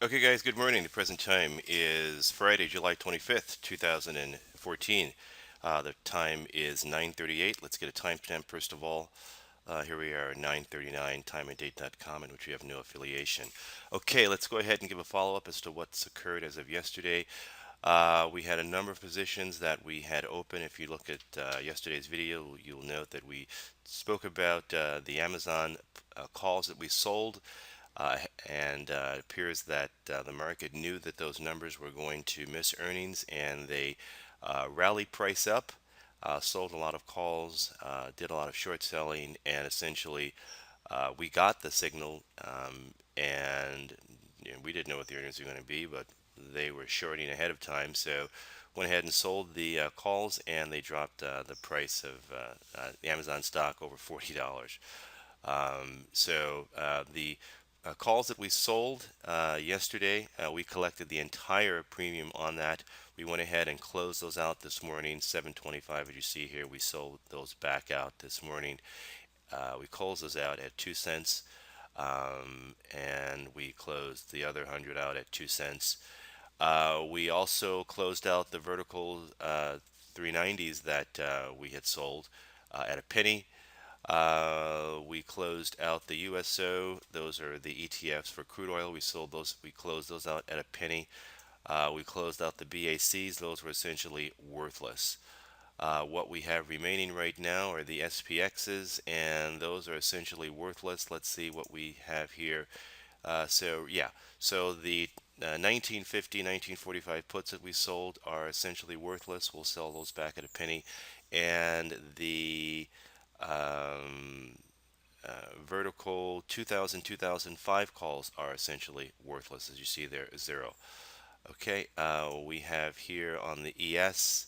Okay, guys, good morning. The present time is Friday, July 25th, 2014. The time is 9:38. Let's get a timestamp first of all. Here we are, 9:39, timeanddate.com, in which we have no affiliation. Okay, let's go ahead and give a follow-up as to what's occurred as of yesterday. We had a number of positions that we had open. If you look at yesterday's video, you'll note that we spoke about the Amazon calls that we sold. Uh, and it appears that the market knew that those numbers were going to miss earnings, and they rallied price up, sold a lot of calls, did a lot of short selling, and essentially we got the signal, and we didn't know what the earnings were going to be, but they were shorting ahead of time, so went ahead and sold the calls, and they dropped the price of the Amazon stock over $40. The calls that we sold yesterday, we collected the entire premium on that. We went ahead and closed those out this morning, 725. As you see here, we sold those back out this morning. We closed those out at 2 cents, and we closed the other 100 out at 2 cents. We also closed out the vertical 390s that we had sold at a penny. We closed out the USO. Those are the ETFs for crude oil. We sold those. We closed those out at a penny. We closed out the BACs. Those were essentially worthless. What we have remaining right now are the SPXs, and those are essentially worthless. Let's see what we have here. So the 1950, 1945 puts that we sold are essentially worthless. We'll sell those back at a penny. And the um, vertical 2000, 2005 calls are essentially worthless. As you see there, zero. Okay, we have here on the ES,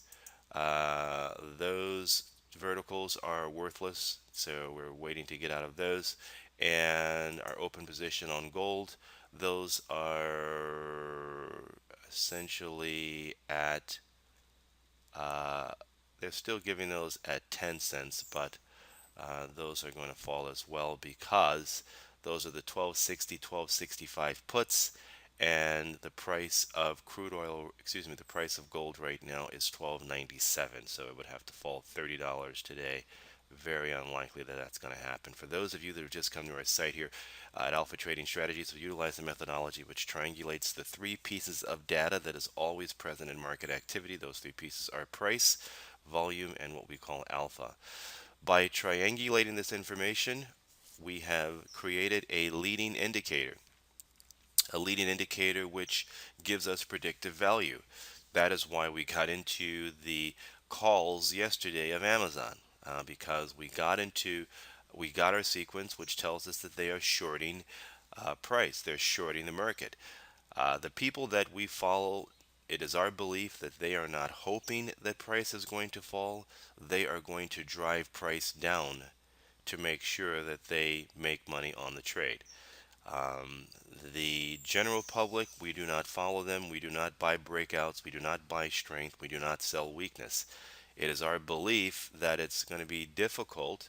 those verticals are worthless, so we're waiting to get out of those. And our open position on gold, those are essentially at, uh, they're still giving those at 10 cents, but those are going to fall as well because those are the 1260, 1265 puts, and the price of crude oil, excuse me, the price of gold right now is 1297, so it would have to fall $30 today. Very unlikely that that's going to happen. For those of you that have just come to our site here at Alpha Trading Strategies, we utilize a methodology which triangulates the three pieces of data that is always present in market activity. Those three pieces are price, volume, and what we call alpha. By triangulating this information, we have created a leading indicator which gives us predictive value. That is why we got into the calls yesterday of Amazon, because we got our sequence which tells us that they are shorting price. They're shorting the market. The people that we follow, it is our belief that they are not hoping that price is going to fall. They are going to drive price down to make sure that they make money on the trade. Um, the general public, we do not follow them. We do not buy breakouts. We do not buy strength. We do not sell weakness. It is our belief that it's going to be difficult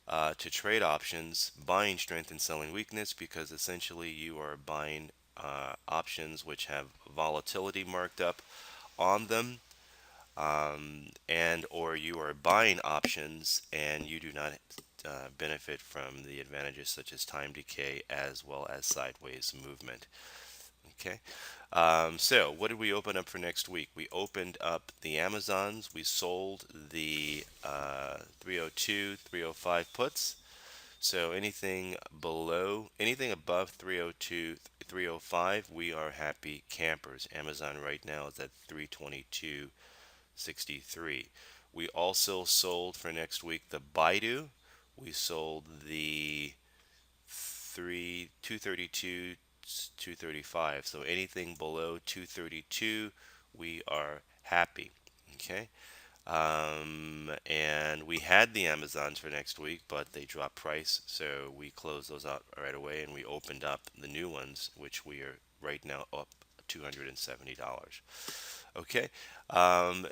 to trade options, buying strength and selling weakness, because essentially you are buying options which have volatility marked up on them, and or you are buying options and you do not benefit from the advantages such as time decay as well as sideways movement. Okay. So what did we open up for next week? We opened up the Amazons. We sold the 302, 305 puts. So anything above 302, 305, we are happy campers. Amazon right now is at 322.63. We also sold for next week the Baidu. We sold the 232, 235. So anything below 232, we are happy. Okay. And we had the Amazons for next week, but they dropped price, so we closed those out right away, and we opened up the new ones, which we are right now up $270. Okay. Um,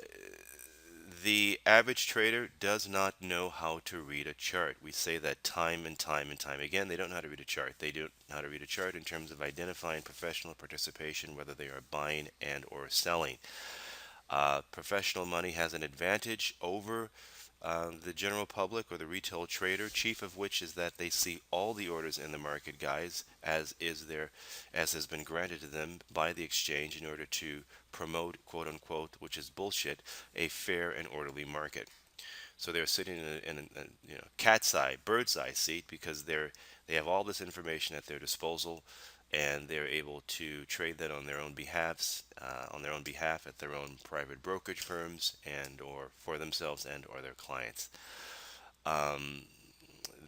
The average trader does not know how to read a chart. We say that time and time and time again. They don't know how to read a chart. They don't know how to read a chart in terms of identifying professional participation, whether they are buying and or selling. Professional money has an advantage over the general public or the retail trader, chief of which is that they see all the orders in the market, guys, as has been granted to them by the exchange in order to promote, quote unquote, which is bullshit, a fair and orderly market. So they're sitting in a cat's eye, bird's eye seat because they have all this information at their disposal, and they're able to trade that on their own behalf at their own private brokerage firms and or for themselves and or their clients. Um,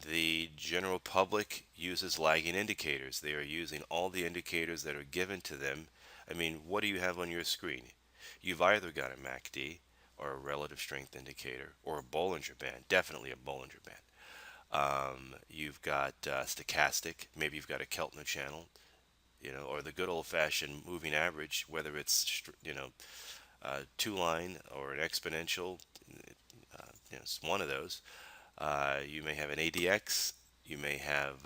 the general public uses lagging indicators. They are using all the indicators that are given to them. I mean, what do you have on your screen? You've either got a MACD or a relative strength indicator or a Bollinger Band, definitely a Bollinger Band. You've got stochastic, maybe you've got a Keltner channel, or the good old-fashioned moving average, whether it's two line or an exponential. It's one of those. You may have an ADX. You may have,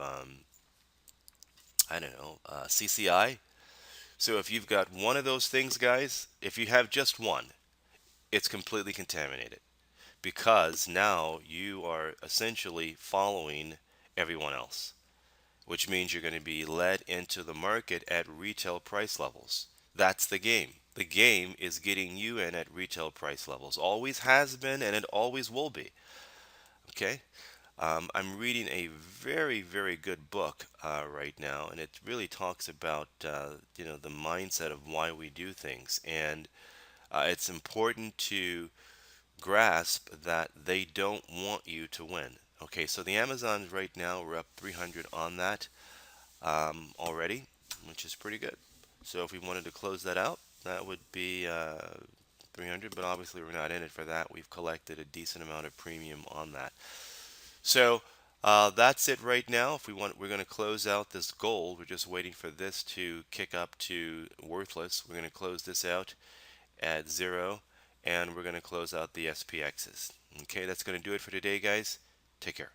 I don't know, CCI. So if you've got one of those things, guys, if you have just one, it's completely contaminated because now you are essentially following everyone else, which means you're going to be led into the market at retail price levels. That's the game. The game is getting you in at retail price levels. Always has been, and it always will be. Okay? I'm reading a very, very good book right now, and it really talks about the mindset of why we do things, and it's important to grasp that they don't want you to win. Okay, so the Amazons right now we're up 300 on that already, which is pretty good. So if we wanted to close that out, that would be 300, but obviously we're not in it for that. We've collected a decent amount of premium on that. So that's it right now. If we want, we're going to close out this gold. We're just waiting for this to kick up to worthless. We're going to close this out at 0, and we're going to close out the SPXs. Okay, that's going to do it for today, guys. Take care.